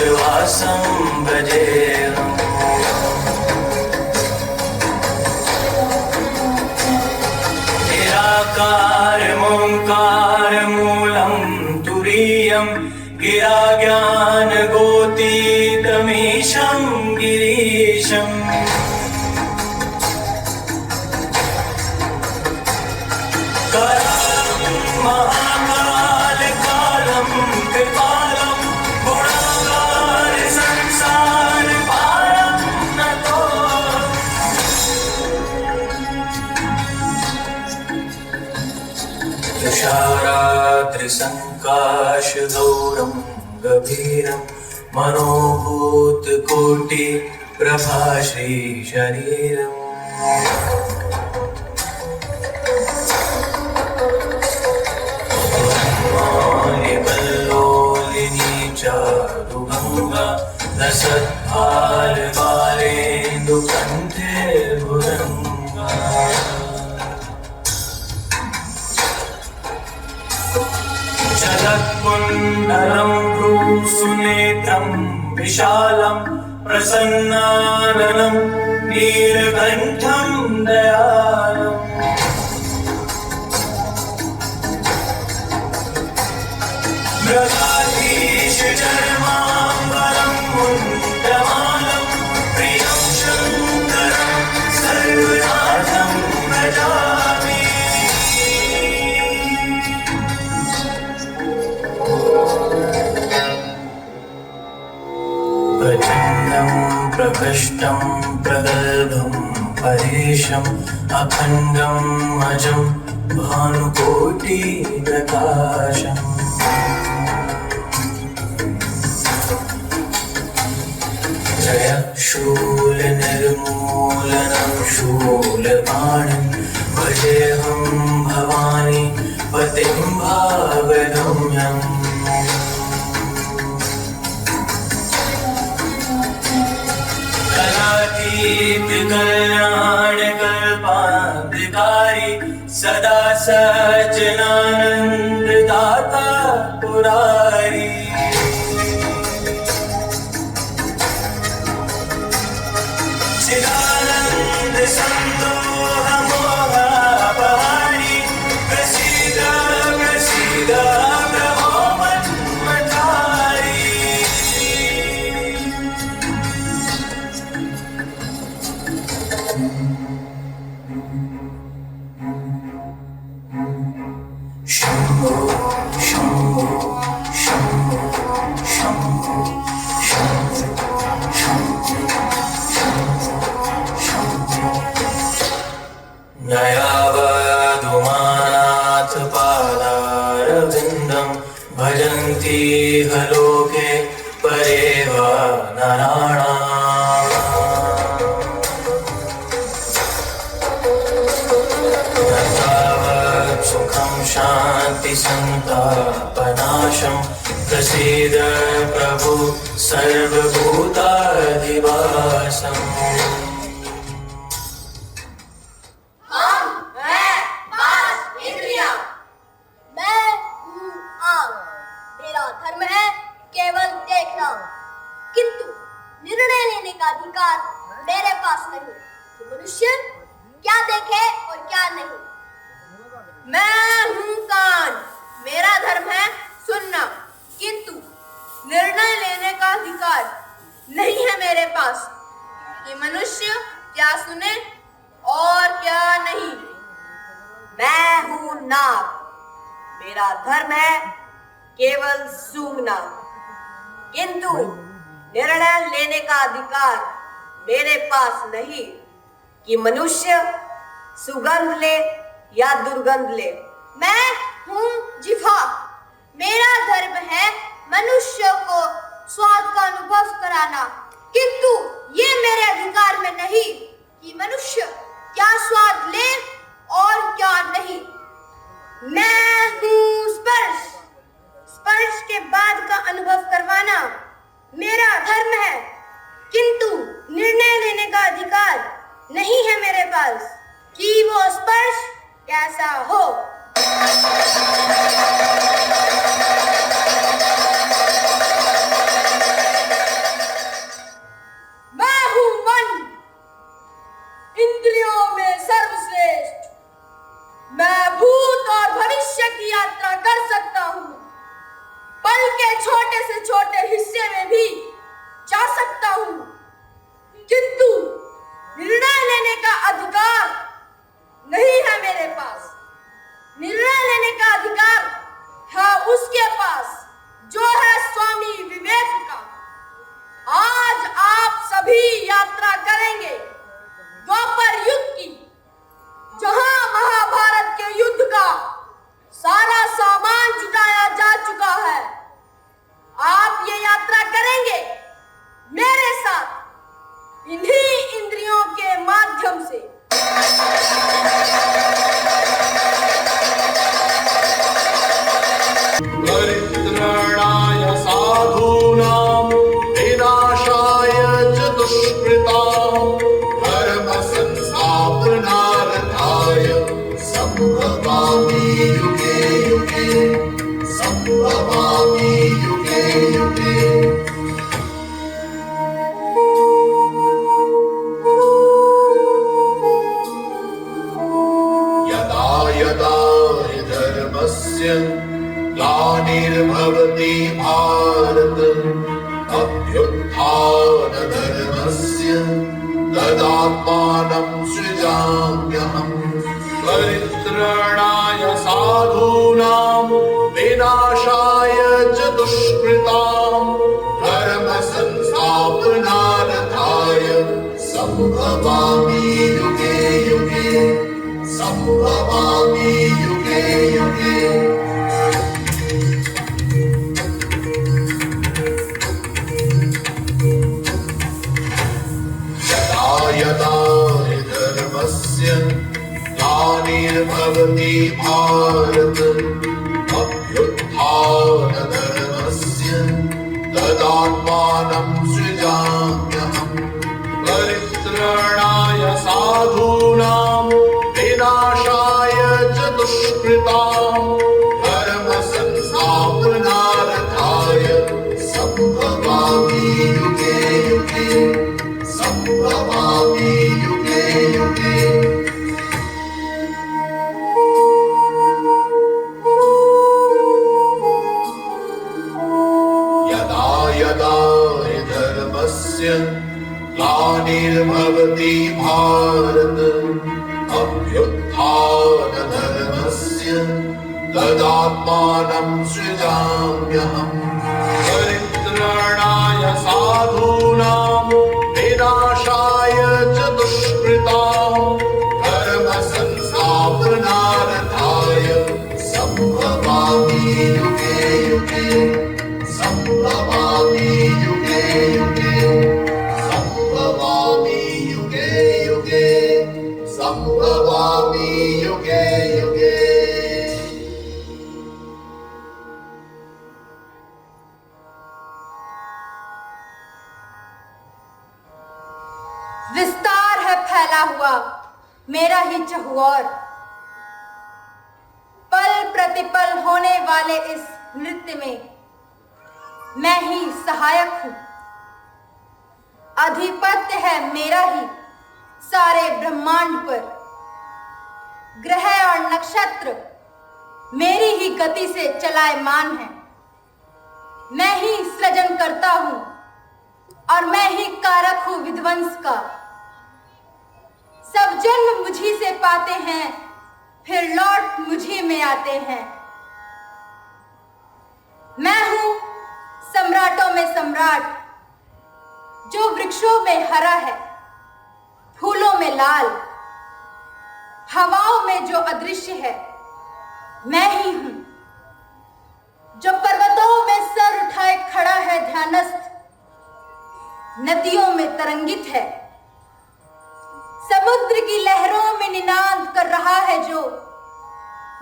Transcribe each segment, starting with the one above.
ईश्वरवासं भजेऽहम्। निराकारमोङ्कारमूलं तुरीयं गिराज्ञानगोतीतमीशं गिरीशम्। महाकालकालं कृपालं गुणागार संसार पारं नतो। तुषाराद्रिसङ्काशगौरं गभीरं मनोभूतकोटि प्रभाश्री शरीरम्। चारुगङ्गा लसत्फालबालेन्दुकण्ठे भुजङ्गा। जलत्कुण्डलं भ्रूसुनेत्रं विशालं प्रसन्नाननं नीलकण्ठं दयालम्। मृगाधीश चर्माम्बरं मुण्डमालं प्रियं शङ्करं सर्वनाथं भजामि। प्रचण्डं प्रकृष्टं प्रगल्भं परेशम् अखण्डम् अजं भानुकोटिप्रकाशम्। जय शूलनिर्मूलनं शूलपाणिं भजेऽहं भवानी पतिं भावगम्यम्। कलातीत कल्याणकल्पान्तिकारी सदा सज्जनानन्ददाता पुरारी। चिदानन्द सन्दोह मोहापहारी प्रसीद प्रसीद प्रभो मन्मथारी। शम्भो शम्भो शम्भो शम्भो नयावधुमानाथ पादारविन्दं भजन्ति हलोके परेव नराणाम्। न तावत् सुखं शान्ति सन्तापनाशं प्रसीद प्रभु सर्वभूताधिवासम्। किंतु निर्णय लेने का अधिकार मेरे पास नहीं कि मनुष्य क्या देखे और क्या नहीं। मैं हूँ कान, मेरा धर्म है सुनना, किंतु निर्णय लेने का अधिकार नहीं है मेरे पास कि मनुष्य क्या सुने और क्या नहीं। मैं हूँ नाक, मेरा धर्म है केवल सूंघना, किंतु निर्णय लेने का अधिकार मेरे पास नहीं कि मनुष्य सुगंध ले या दुर्गंध ले। मैं हूँ जिह्वा, मेरा धर्म है मनुष्य को स्वाद का अनुभव कराना, किंतु ये मेरे अधिकार में नहीं कि मनुष्य क्या स्वाद ले और क्या नहीं। मैं हूँ स्पर्श, स्पर्श के बाद का अनुभव करवाना मेरा धर्म है, किंतु निर्णय लेने का अधिकार नहीं है मेरे पास कि वो स्पर्श कैसा हो। संभवामि युगे युगे, संभवामि युगे युगे। यदा यदा हि धर्मस्य ग्लानिर्भवति भारत, अभ्युत्थानधर्मस्य तदात्मानं सृजाम्यहम्। परित्राणाय साधूनां विनाशाय च दुष्कृतां, धर्म संस्थापनार्थाय संभवामि युगे युगे, संभवामि युगे युगे। यदा यदा हि धर्मस्य ग्लानिर्भवति भारत, अभ्युत्थानधर्मस्य तदात्मानं सृजाम्यहम्। परित्राणाय साधूनां विनाशाय च दुष्कृतां, धर्म संस्थापनार्थाय संभवामि युगे युगे, संभवामि युगे युगे, संभवामि युगे युगे, संभवामि युगे युगे। विस्तार है फैला हुआ मेरा ही चहुओर, पल प्रतिपल होने वाले इस नृत्य में मैं ही सहायक हूं। अधिपत्य है मेरा ही सारे ब्रह्मांड पर, ग्रह और नक्षत्र मेरी ही गति से चलायमान है। मैं ही सृजन करता हूं और मैं ही कारक हूं विध्वंस का। सब जन्म मुझी से पाते हैं, फिर लौट मुझी में आते हैं। मैं हूं सम्राटों में सम्राट, जो वृक्षों में हरा है, फूलों में लाल, हवाओं में जो अदृश्य है, मैं ही हूं। जो पर्वतों में सर उठाए खड़ा है ध्यानस्थ, नदियों में तरंगित है, समुद्र की लहरों में निनाद कर रहा है जो,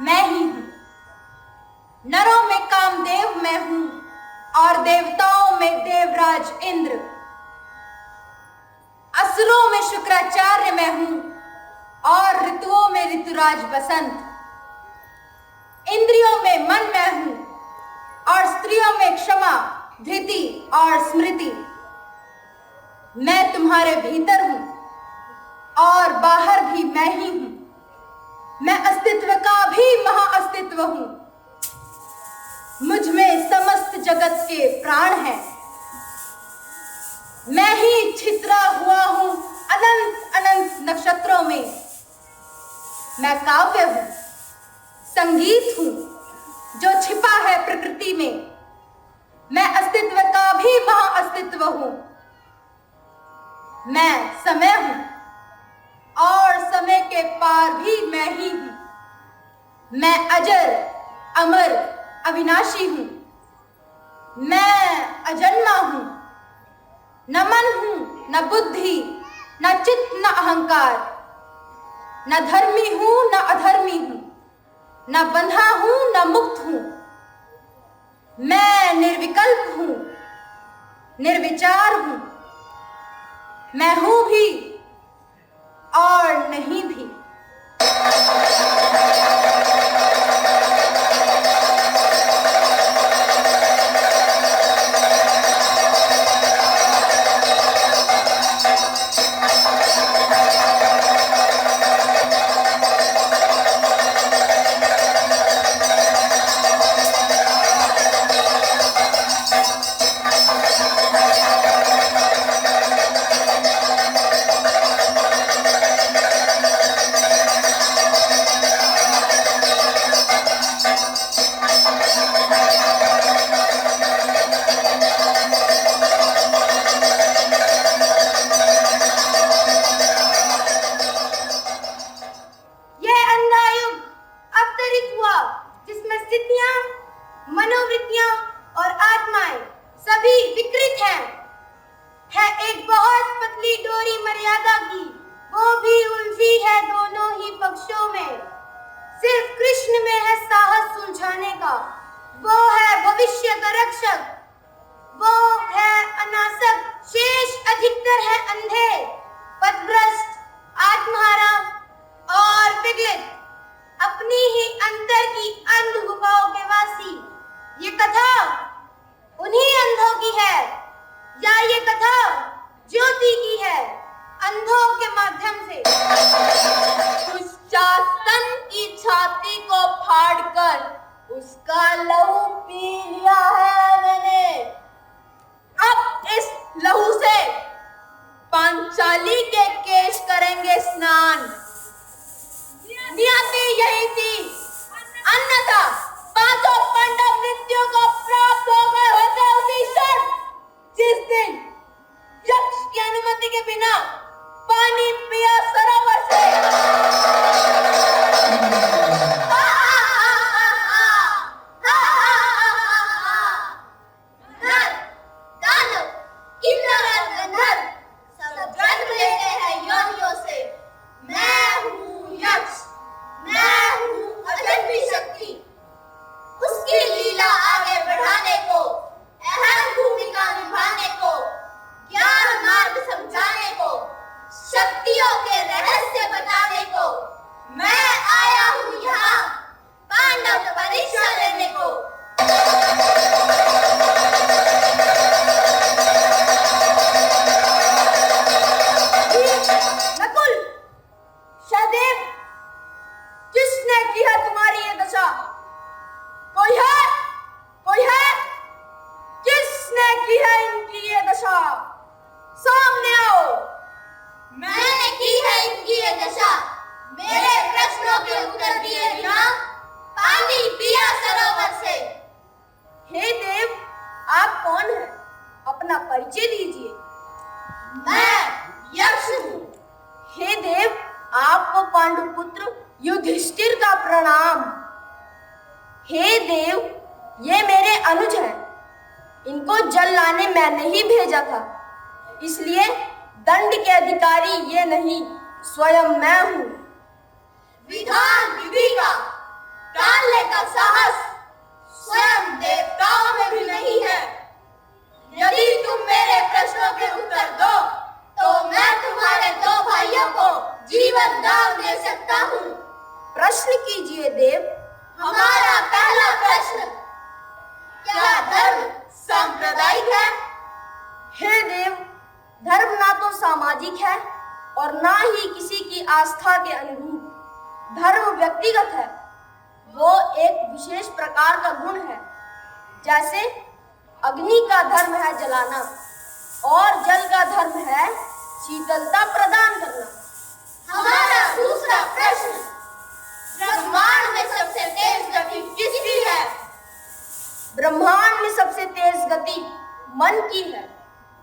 मैं ही हूं। नरों में कामदेव मैं हूं और देवताओं में देवराज इंद्र, असुरों में शुक्राचार्य मैं हूं और ऋतुओं में ऋतुराज बसंत। इंद्रियों में मन मैं हूं और स्त्रियों में क्षमा, धृति और स्मृति। मैं तुम्हारे भीतर हूं और बाहर भी मैं ही हूं। मैं अस्तित्व का भी महाअस्तित्व हूं। मुझ में समस्त जगत के प्राण हैं। मैं ही छितरा हुआ हूं अनंत अनंत नक्षत्रों में। मैं काव्य हूं, संगीत हूं जो छिपा है प्रकृति में। मैं अस्तित्व का भी महाअस्तित्व हूं। मैं समय हूं और समय के पार भी मैं ही हूं। मैं अजर, अमर, अविनाशी हूं। मैं अजन्मा हूं। न मन हूं, न बुद्धि, न चित्त, न अहंकार। न धर्मी हूं, न अधर्मी हूं। न बंधा हूं, न मुक्त हूं। मैं निर्विकल्प हूं, निर्विचार हूं। मैं हूं भी और नहीं भी। सभी विकृत हैं। है एक बहुत पतली डोरी मर्यादा की, वो भी उलझी है दोनों ही पक्षों में। सिर्फ कृष्ण में है साहस सुलझाने का, वो है भविष्य का रक्षक, वो है अनासक, शेष अधिकतर है अंधे, पथभ्रष्ट, आत्महारा और विगलित, अपनी ही अंतर की अंध गुफाओं के वासी। ये कथा उन्हीं अंधों की है, या ये कथा ज्योति की है, अंधों के माध्यम से। दुशासन की छाती को फाड़कर उसका लहू पी लिया है मैंने। अब इस लहू से पांचाली के केश करेंगे स्नान। नियति यही थी, अन्यथा पांचों पांडव मृत्यु को प्राप्त हो गए होते उसी क्षण जिस दिन यक्ष की अनुमति के बिना पानी पिया सरोवर से। पांडुपुत्र युधिष्ठिर का प्रणाम। हे देव, ये मेरे अनुज हैं। इनको जल लाने मैंने ही भेजा था, इसलिए दंड के अधिकारी ये नहीं, स्वयं मैं हूँ। विधान विधि का टालने का साहस स्वयं देवताओं में भी नहीं है। यदि तुम मेरे प्रश्नों के उत्तर दो तो मैं तुम्हारे दो भाइयों को जीवन दान दे सकता हूँ। प्रश्न कीजिए देव। हमारा पहला प्रश्न, क्या धर्म सांप्रदायिक है? हे देव, धर्म ना तो सामाजिक है और ना ही किसी की आस्था के अनुरूप। धर्म व्यक्तिगत है, वो एक विशेष प्रकार का गुण है। जैसे अग्नि का धर्म है जलाना और जल का धर्म है शीतलता प्रदान करना। हमारा दूसरा प्रश्न, ब्रह्मांड में सबसे तेज गति किसकी है? ब्रह्मांड में सबसे तेज गति मन की है।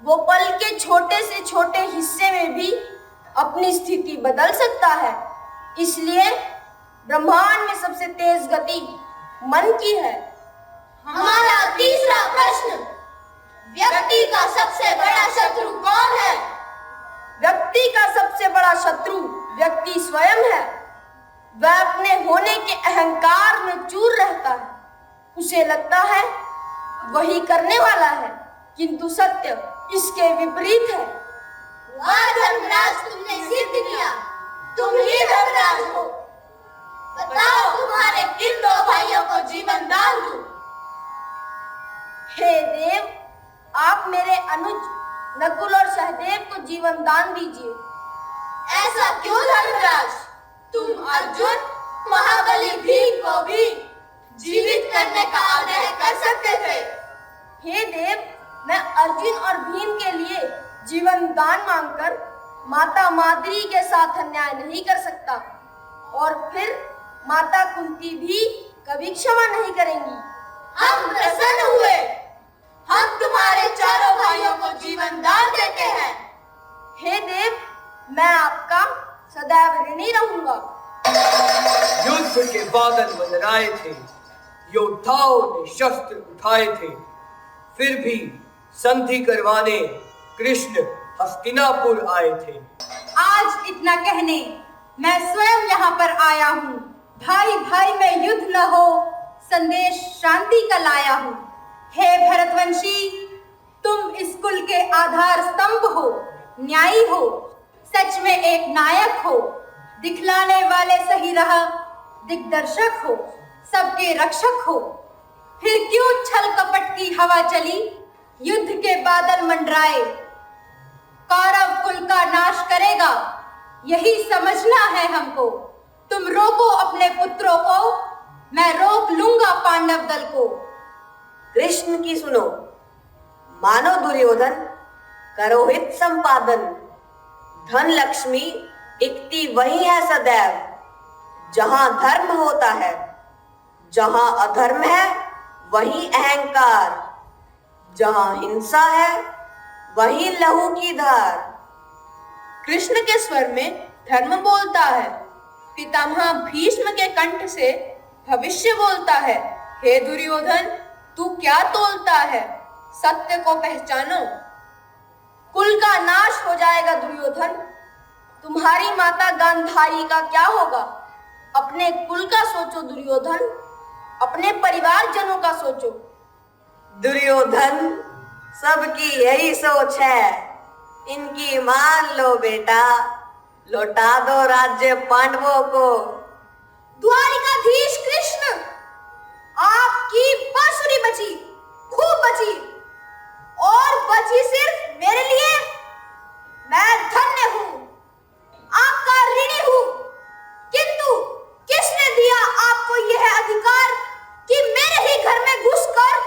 वो पल के छोटे से छोटे हिस्से में भी अपनी स्थिति बदल सकता है, इसलिए ब्रह्मांड में सबसे तेज गति मन की है। हमारा तीसरा प्रश्न, व्यक्ति का सबसे बड़ा शत्रु कौन है? व्यक्ति का सबसे बड़ा शत्रु व्यक्ति स्वयं है। वह अपने होने के अहंकार में चूर रहता है। उसे लगता है वही करने वाला है, किंतु सत्य इसके विपरीत है। वाह धर्मराज, तुमने सिद्ध किया, तुम ही धर्मराज हो। बताओ तुम्हारे किन दो भाइयों को जीवन दान दूं? हे देव, आप मेरे अनुज नकुल और सहदेव को जीवन दान दीजिए। ऐसा क्यों धर्मराज? तुम अर्जुन, महाबली भीम को भी जीवित करने का आग्रह कर सकते थे। हे देव, मैं अर्जुन और भीम के लिए जीवन दान मांगकर माता माद्री के साथ अन्याय नहीं कर सकता, और फिर माता कुंती भी कभी क्षमा नहीं करेंगी। हम प्रसन्न हुए, हम तुम्हारे चारों भाइयों को जीवन दान देते हैं। हे देव, मैं आपका सदैव ऋणी रहूंगा। युद्ध के बादल मंडराए थे, योद्धाओं ने शस्त्र उठाए थे, फिर भी संधि करवाने कृष्ण हस्तिनापुर आए थे। आज इतना कहने मैं स्वयं यहाँ पर आया हूँ। भाई भाई में युद्ध न हो, संदेश शांति का लाया हूँ। हे भरतवंशी, तुम इस कुल के आधार स्तंभ हो, न्यायी हो, सच में एक नायक हो, दिखलाने वाले सही राह, दिग्दर्शक हो, सबके रक्षक हो। फिर क्यों छल कपट की हवा चली, युद्ध के बादल मंडराए। कौरव कुल का नाश करेगा, यही समझना है हमको। तुम रोको अपने पुत्रों को, मैं रोक लूंगा पांडव दल को। कृष्ण की सुनो, मानो दुर्योधन, करो हित संपादन। धन लक्ष्मी टिकती वही है सदैव, जहां धर्म होता है। जहां अधर्म है वही अहंकार, जहां हिंसा है वही लहू की धार। कृष्ण के स्वर में धर्म बोलता है, पितामह भीष्म के कंठ से भविष्य बोलता है। हे दुर्योधन, तू क्या तोलता है, सत्य को पहचानो। कुल का नाश हो जाएगा दुर्योधन। तुम्हारी माता गांधारी का क्या होगा, अपने कुल का सोचो दुर्योधन, अपने परिवारजनों का सोचो। दुर्योधन, सबकी यही सोच है, इनकी मान लो बेटा, लौटा दो राज्य पांडवों को। द्वारिकाधीश कृष्ण, आपकी बांसुरी बची, खूब बची, और बची सिर्फ मेरे लिए। मैं धन्य हूँ, आपका ऋणी हूँ, किंतु किसने दिया आपको यह अधिकार कि मेरे ही घर में घुसकर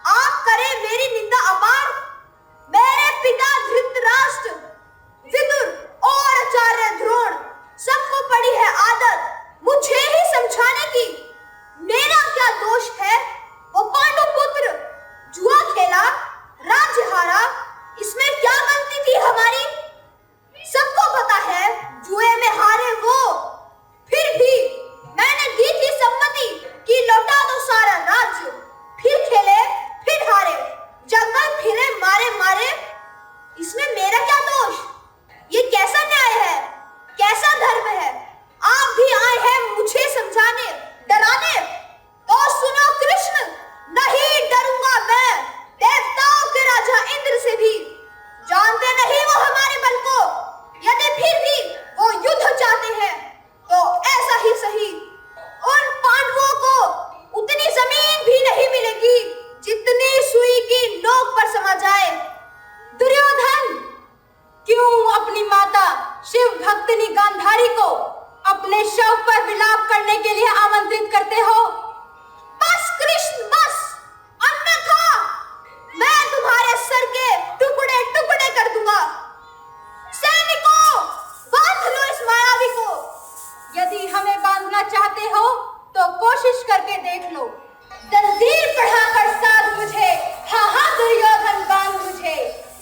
आप करें मेरी निंदा अपार। मेरे पिता धृतराष्ट्र, विदुर और आचार्य द्रोण सबको पड़ी है आदत मुझे ही समझाने की। मेरा क्या दोष है, वो पांडु पुत्र जुआ खेला, राज्य हारा, इसमें क्या गलती थी हमारी। सबको पता है जुए में हारे वो, फिर भी मैंने दी थी सम्मति कि लौटा दो सारा राज्य। फिर खेले, फिर हारे, जंगल फिरे मारे मारे, इसमें मेरा क्या दोष। ये कैसा न्याय है, कैसा धर्म है। आप भी आए हैं मुझे समझाने, डराने। तो सुनो कृष्ण, नहीं डरूंगा मैं देवताओं के राजा इंद्र से भी। जानते नहीं वो हमारे बल को, यदि फिर भी वो युद्ध चाहते हैं तो ऐसा ही सही। उन पांडवों को उतनी जमीन भी नहीं मिलेगी जितनी सुई की नोक पर समा जाए। दुर्योधन, क्यों अपनी माता शिव भक्तिनी गांधारी को अपने शव पर विलाप करने के लिए आमंत्रित करते हो। बस कृष्ण बस, अन्यथा मैं तुम्हारे सर के टुकड़े टुकड़े कर दूंगा। सैनिकों, बांध लो इस मायावी को। यदि हमें बांधना चाहते हो तो कोशिश करके देख लो। जंजीर बढ़ाकर साध मुझे, हाँ हाँ दुर्योधन बांध मुझे।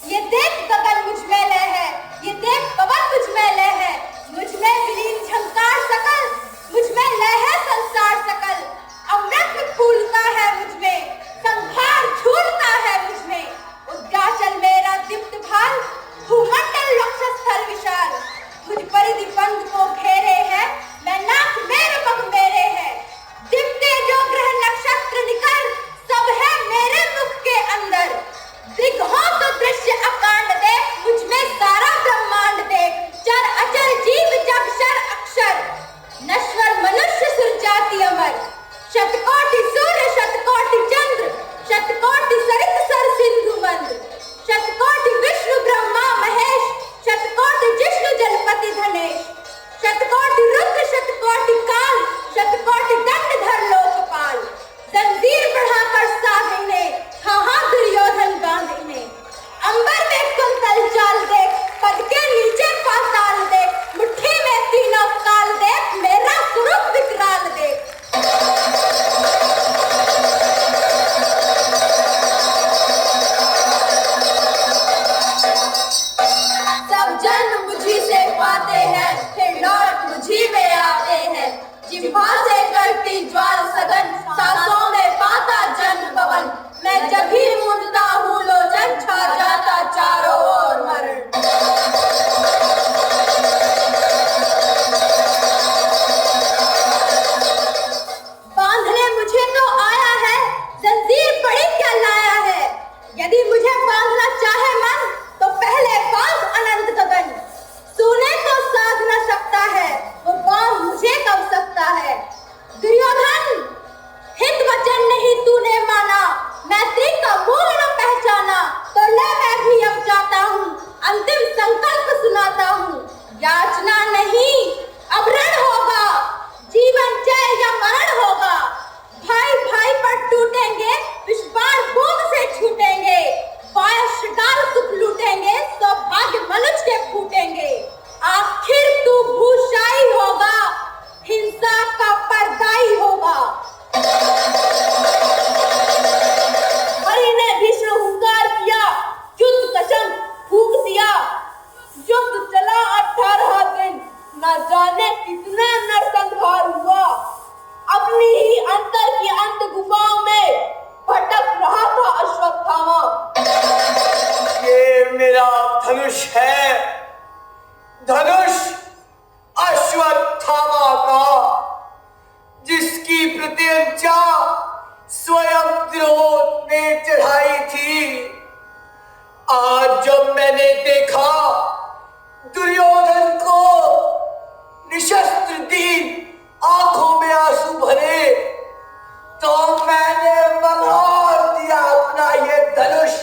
ये देख गगन मुझ में लय है, ये देख पवन मुझ में लय है, मुझ में विलीन झंकार सकल, मुझ में लय है संसार सकल। अमृत फूलता है मुझ में, संहार झूलता है मुझ में। उद्गाचल मेरा दीप्त भाल, भूमंडल लक्षस्थल विशाल। मुझ परिधि पंथ को घेरे है, मैं नाक मेरे पग मेरे है। दिव्य जो ग्रह नक्षत्र निकल, सब है मेरे मुख के अंदर। दिग्हों तो दृश्य अकांड देख, मुझ में सारा ब्रह्मांड देख। चर अचर जीव जग शर अक्षर, नश्वर मनुष्य सुर जाति अमर। शतकोटि सूर्य शतकोटि चंद्र, शतकोटि सरित सर सिंधु मंद। शतकोटि विष्णु ब्रह्मा महेश, शतकोटि जिष्णु जलपति धनेश। शतकोटि रुद्र शतकोटि काल, शतकोटि दंडधर लोकपाल। जंजीर बढ़ाकर साध इन्हें, हाँ हाँ दुर्योधन बांध इन्हें। अंबर में कुंतल चाल देख, पद के नीचे पाताल देख। मुट्ठी में तीनों काल देख, मेरा स्वरूप विकराल देख। सब जन मुझी से पाते हैं, फिर लौट मुझी में आते हैं। जिह्वा से करती ज्वाल सघन, सांसों में पाता जन्म पवन, मैं जब भी मूंदता हूँ लोचन छा जाता चारों ओर मरण। बांधने मुझे तो आया है, जंजीर बड़ी क्या लाया है। यदि मुझे बांधना चाहे मन तो पहले बांध अनंत गगन। सुने तो साध न सकता है, वो बांध मुझे कब सकता है। दुर्योधन, हित वचन नहीं तूने माना, मैत्री का मूल न पहचाना, तो ले मैं भी अब जाता हूँ, अंतिम संकल्प सुनाता हूँ। याचना नहीं अब रण होगा, जीवन जय या मरण होगा। भाई भाई पर टूटेंगे, विषबाण बूंद से छूटेंगे। पाया शिकार सुख लूटेंगे, सौभाग्य मनुज के फूटेंगे। आखिर तू भूषाई होगा, हिंसा का परदाई होगा। हरि ने भीषण हुंकार किया, युद्ध का शंख फूंक दिया। युद्ध चला 18 दिन, न जाने कितना नरसंहार हुआ। अपनी ही अंतर की अंत गुफाओं में भटक रहा था अश्वत्थामा। ये मेरा धनुष है, धनुष अश्वत्थामा का, जिसकी प्रत्यंचा स्वयं द्रोण ने चढ़ाई थी। आज जब मैंने देखा दुर्योधन को निशस्त्र दीन, आंखों में आंसू भरे, तो मैंने मंगार दिया अपना ये धनुष।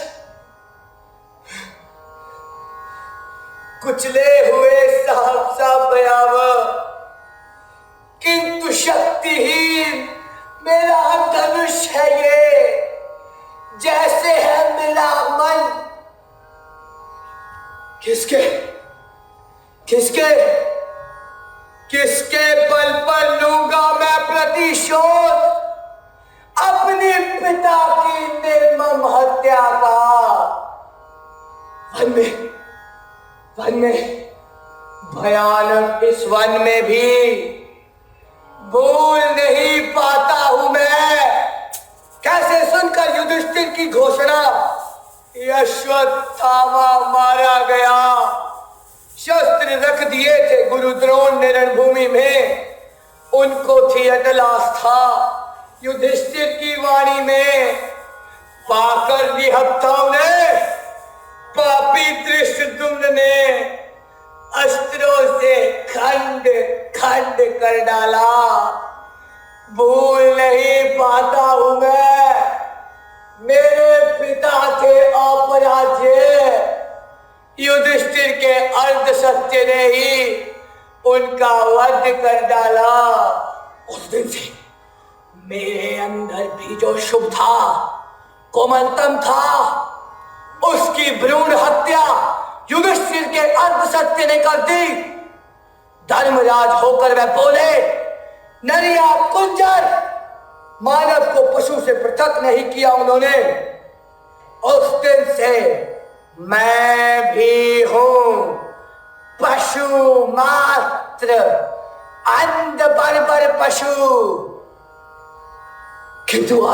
कुचले हुए सहसा भयावह, किंतु शक्तिहीन मेरा धनुष है ये, जैसे है मेरा मन। किसके किसके किसके बल पर लूंगा मैं प्रतिशोध अपने पिता की निर्मम हत्या का। वन में भयानक इस वन में भी भूल नहीं पाता हूं मैं। कैसे सुनकर युधिष्ठिर की घोषणा, अश्वत्थामा मारा गया। शस्त्र रख दिए थे गुरु द्रोण ने रणभूमि में, उनको थी अटल आस्था युधिष्ठिर की वाणी में। पाकर निहत्था ने पापी धृष्टद्युम्न ने अस्त्रों से खंड खंड कर डाला। भूल नहीं पाता हूं मैं, मेरे पिता थे अपराज्य, युधिष्ठिर के अर्ध सत्य ने ही उनका वध कर डाला। उस दिन से मेरे अंदर भी जो शुभ था, कोमलतम था, उसकी भ्रूण हत्या युधिष्ठिर के अर्ध सत्य ने कर दी। धर्मराज होकर वह बोले, नरिया कुंजर, मानव को पशु से पृथक नहीं किया उन्होंने। उस दिन से मैं भी हूं पशु मात्र, अंध बर्बर पशु। किंतु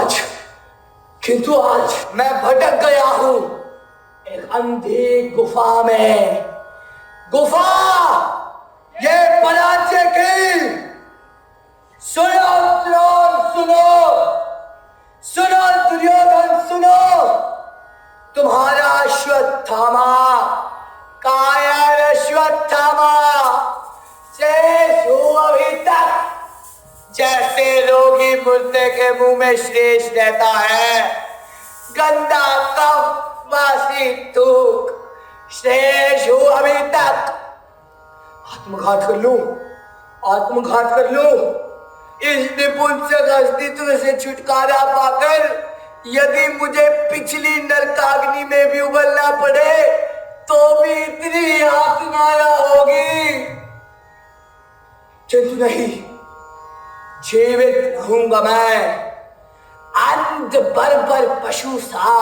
आज मैं भटक गया हूं एक अंधी गुफा में। गुफा ये पराजय की। सुनो द्रोण, सुनो दुर्योधन, सुनो। तुम्हारा अश्वत्थामा, कायर अश्वत्थामा शेष हूं अभी तक। जैसे रोगी मुर्दे के मुंह में शेष रहता है, गंदा कफ बासी थूक, शेष हूं अभी तक। आत्मघात कर लूं इस निपुंसक अस्तित्व से छुटकारा पाकर। यदि मुझे पिछली नरकाग्नि में भी उबलना पड़े तो भी इतनी यातना होगी, किंतु नहीं, जीवित रहूंगा मैं अंध बर्बर पशु सा।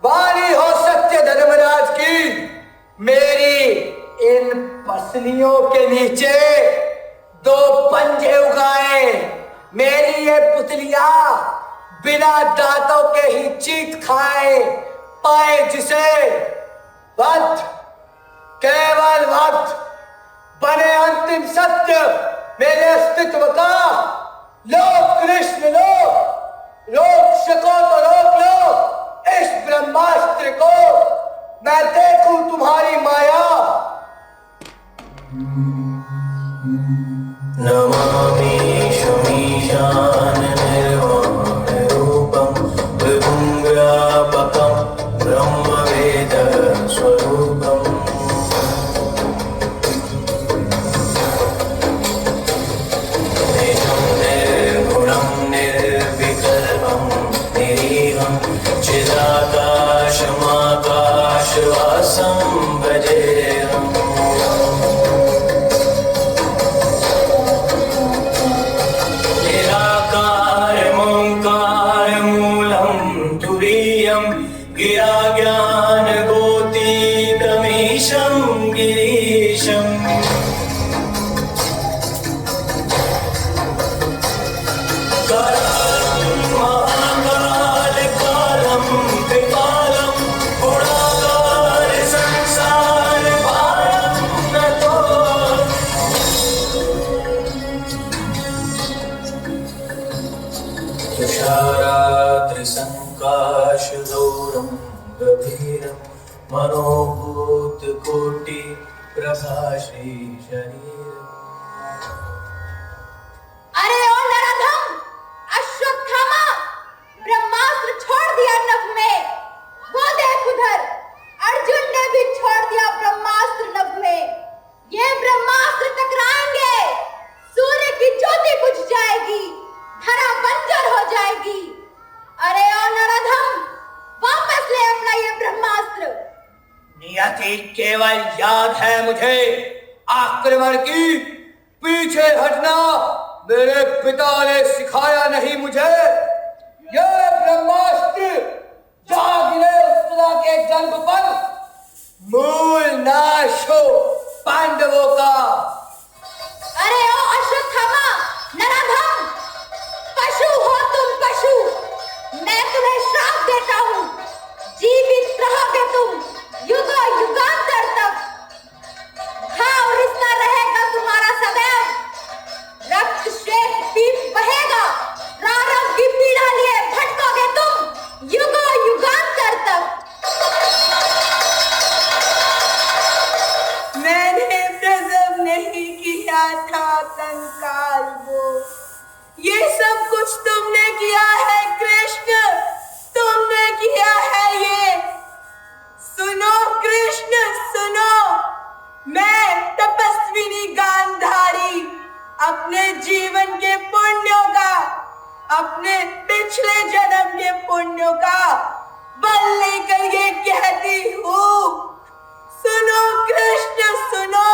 वाणी हो सत्य धर्मराज की, मेरी इन पसलियों के नीचे 2 पंजे उगाए। मेरी ये पुतलियां बिना दांतों के ही चीत खाए पाए जिसे वध, केवल वध बने अंतिम सत्य मेरे अस्तित्व का। लो कृष्ण लो, रोक सको तो रोक लो इस ब्रह्मास्त्र को, मैं देखूं तुम्हारी माया। नमामि शमीशान निर्वाण रूपं विभुं व्यापकं ब्रह्मवेद स्वरूपम्। निजं निर्गुणं निर्विकल्पं निरीहं चिदाकाशमाकाशवासं भजेऽहम्। गिरा ज्ञान गोतीतमीशं गिरीशम्। महाकाल कालं कृपालं गुणागार संसार भारं नतो। तुषाराद्रिसङ्काशदौरं गभीरं मनोभूतकोटि प्रभाषी शरीरम्। अरे ओ नराधम, अश्वत्थामा, ब्रह्मास्त्र छोड़ दिया नभ में। वो देख उधर, अर्जुन ने भी छोड़ दिया ब्रह्मास्त्र नभ में। ये ब्रह्मास्त्र टकराएंगे, सूर्य की ज्योति बुझ जाएगी, धरा बंजर हो जाएगी। अरे ओ नराधम, वापस ले अपना ये ब्रह्मास्त्र। नियति केवल याद है मुझे आक्रमण की, पीछे हटना मेरे पिता ने सिखाया नहीं मुझे। ये ब्रह्मास्त्र जहाँ गिरे उस के जन्म पर मूल नाश हो पांडवों का। अरे ओ अश्वत्थामा, नराधम, पशु हो तुम पशु। मैं तुम्हें श्राप देता हूँ, जीवित रहोगे तुम युगों युगांतर तक। घाव रिश्ता रहेगा तुम्हारा सदैव, रक्त श्वेत पीप बहेगा, रारव की पीड़ा लिए भटकोगे तुम युगों युगांतर तक। मैंने प्रसव नहीं किया था कंकाल वो, ये सब कुछ तुमने किया है कृष्ण, तुमने किया है ये। सुनो कृष्ण सुनो, मैं तपस्विनी गांधारी अपने जीवन के पुण्यों का, अपने पिछले जन्म के पुण्यों का बल लेकर ये कहती हूँ। सुनो कृष्ण सुनो,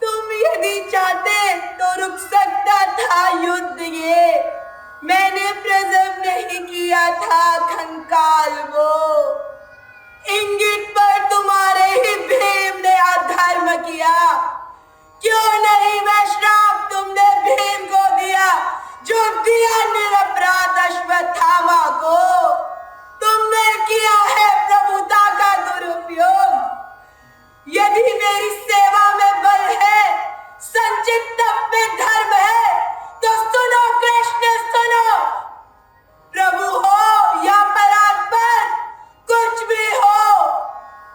तुम यदि चाहते तो रुक सकता था युद्ध ये। मैंने प्रसव नहीं किया था कंकाल वो, इंगित पर तुम्हारे ही भीम ने अधर्म किया। क्यों नहीं मैं श्राप तुमने भीम को दिया, जो दिया निरपराध अश्वत्थामा को। तुमने किया है प्रभुता का दुरुपयोग। यदि मेरी सेवा में बल है, संचित तप में धर्म है, तो सुनो कृष्ण सुनो। प्रभु हो या परात्पर, कुछ भी हो,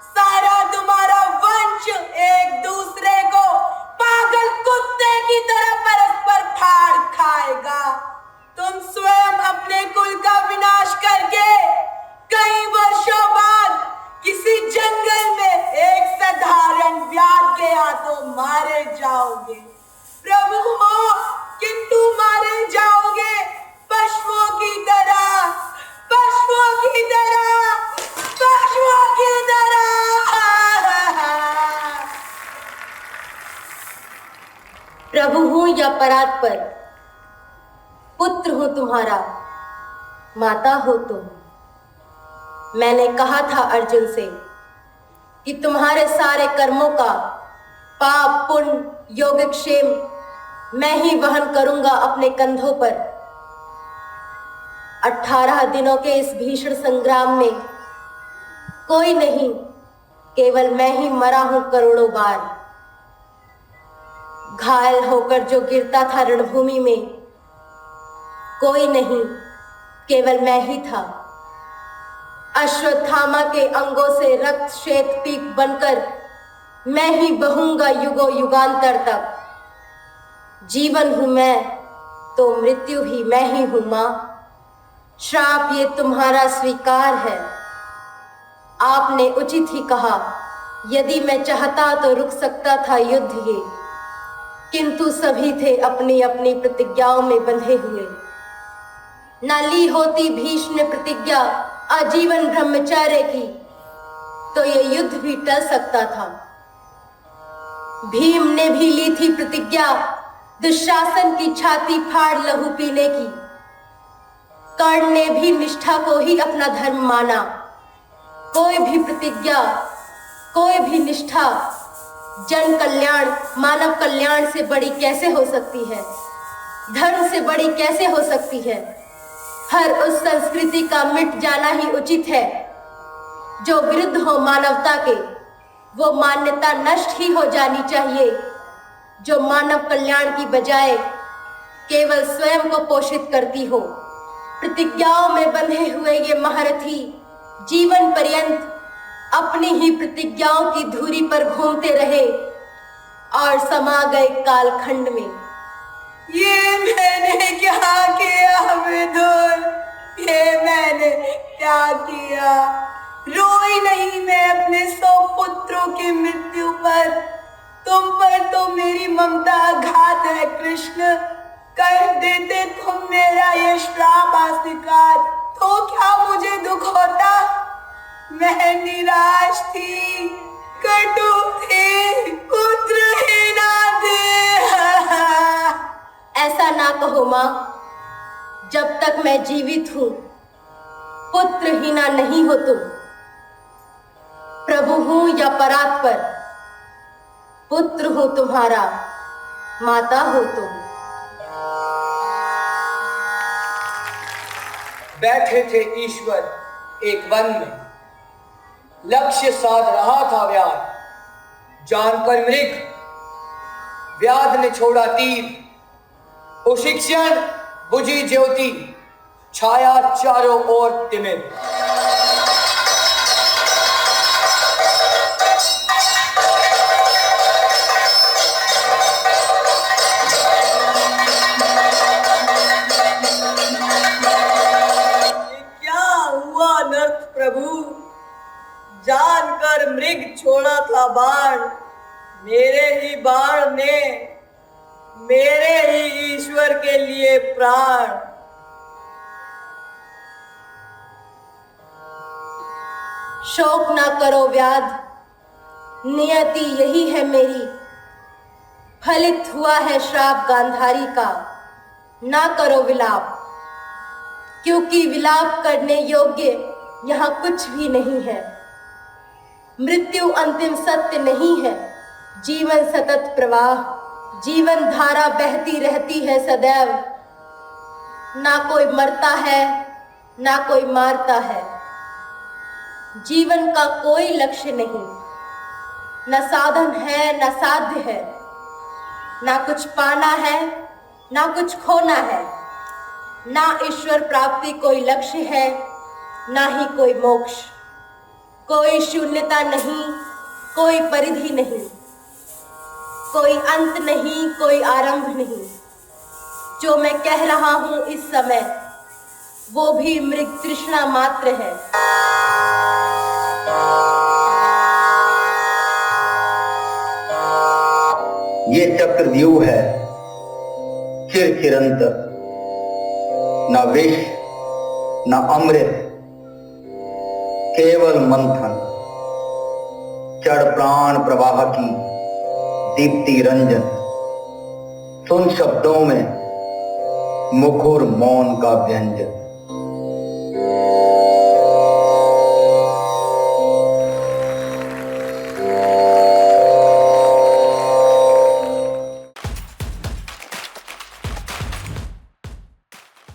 सारा तुम्हारा वंश एक दूसरे को पागल कुत्ते की तरह परस्पर फाड़ खाएगा। तुम स्वयं अपने कुल का विनाश करके कई वर्षों बाद किसी जंगल में एक साधारण व्याध के हाथों मारे जाओगे। प्रभु हो, किंतु मारे जाओगे पशुओं की तरह, पशुओं की तरह, पशुओं की तरह। प्रभु हूं या परात्पर, पुत्र हो तुम्हारा, माता हो तुम। मैंने कहा था अर्जुन से कि तुम्हारे सारे कर्मों का पाप पुण्य योगक्षेम मैं ही वहन करूंगा अपने कंधों पर। 18 दिनों के इस भीषण संग्राम में कोई नहीं, केवल मैं ही मरा हूं करोड़ों बार। घायल होकर जो गिरता था रणभूमि में, कोई नहीं, केवल मैं ही था। अश्वत्थामा के अंगों से रक्त श्वेत पीक बनकर मैं ही बहूंगा युगों युगांतर तक। जीवन हूं मैं तो मृत्यु ही मैं ही हूं मां। श्राप ये तुम्हारा स्वीकार है। आपने उचित ही कहा, यदि मैं चाहता तो रुक सकता था युद्ध ये, किंतु सभी थे अपनी अपनी प्रतिज्ञाओं में बंधे हुए। न ली होती भीष्म ने प्रतिज्ञा आजीवन ब्रह्मचर्य की, तो ये युद्ध भी टल सकता था। भीम ने भी ली थी प्रतिज्ञा दुशासन की छाती फाड़ लहू पीने की। कर्ण ने भी निष्ठा को ही अपना धर्म माना। कोई भी प्रतिज्ञा, कोई भी निष्ठा जन कल्याण, मानव कल्याण से बड़ी कैसे हो सकती है? धर्म से बड़ी कैसे हो सकती है? हर उस संस्कृति का मिट जाना ही उचित है जो विरुद्ध हो मानवता के। वो मान्यता नष्ट ही हो जानी चाहिए जो मानव कल्याण की बजाय केवल स्वयं को पोषित करती हो। प्रतिज्ञाओं में बंधे हुए ये महारथी जीवन पर्यंत अपनी ही प्रतिज्ञाओं की धुरी पर घूमते रहे और समा गए कालखंड में। ये मैंने क्या किया विदुर, ये मैंने क्या किया? रोई नहीं मैं अपने 100 पुत्रों की मृत्यु पर, तुम पर तो मेरी ममता आघात है कृष्ण। कर देते तुम मेरा ये श्राप अस्वीकार, तो क्या मुझे दुख होता? मैं निराश थी, कटु थी, पुत्रहीना थी। ऐसा ना कहो मां, जब तक मैं जीवित हूं पुत्रहीना नहीं हो तुम। प्रभु हूं या परात्पर, पुत्र हूं तुम्हारा, माता हो तुम। बैठे थे ईश्वर एक वन में, लक्ष्य साध रहा था व्याध। जानकर मृग व्याध ने छोड़ा तीर, उसी क्षण बुझी ज्योति, छाया चारों ओर तिमिर। जानकर मृग छोड़ा था बाण, मेरे ही बाण ने मेरे ही ईश्वर के लिए प्राण। शोक ना करो व्याध, नियति यही है मेरी। फलित हुआ है श्राप गांधारी का, ना करो विलाप, क्योंकि विलाप करने योग्य यहाँ कुछ भी नहीं है। मृत्यु अंतिम सत्य नहीं है, जीवन सतत प्रवाह, जीवन धारा बहती रहती है सदैव। ना कोई मरता है, ना कोई मारता है। जीवन का कोई लक्ष्य नहीं, न साधन है न साध्य है। ना कुछ पाना है ना कुछ खोना है। ना ईश्वर प्राप्ति कोई लक्ष्य है, ना ही कोई मोक्ष। कोई शून्यता नहीं, कोई परिधि नहीं, कोई अंत नहीं, कोई आरंभ नहीं। जो मैं कह रहा हूं इस समय, वो भी मृग तृष्णा मात्र है। ये चक्रव्यूह है चिर चिरंतर, न विष न अमृत, केवल मंथन। चढ़ प्राण प्रवाह की दीप्ति रंजन, सुन शब्दों में मुखर मौन का व्यंजन।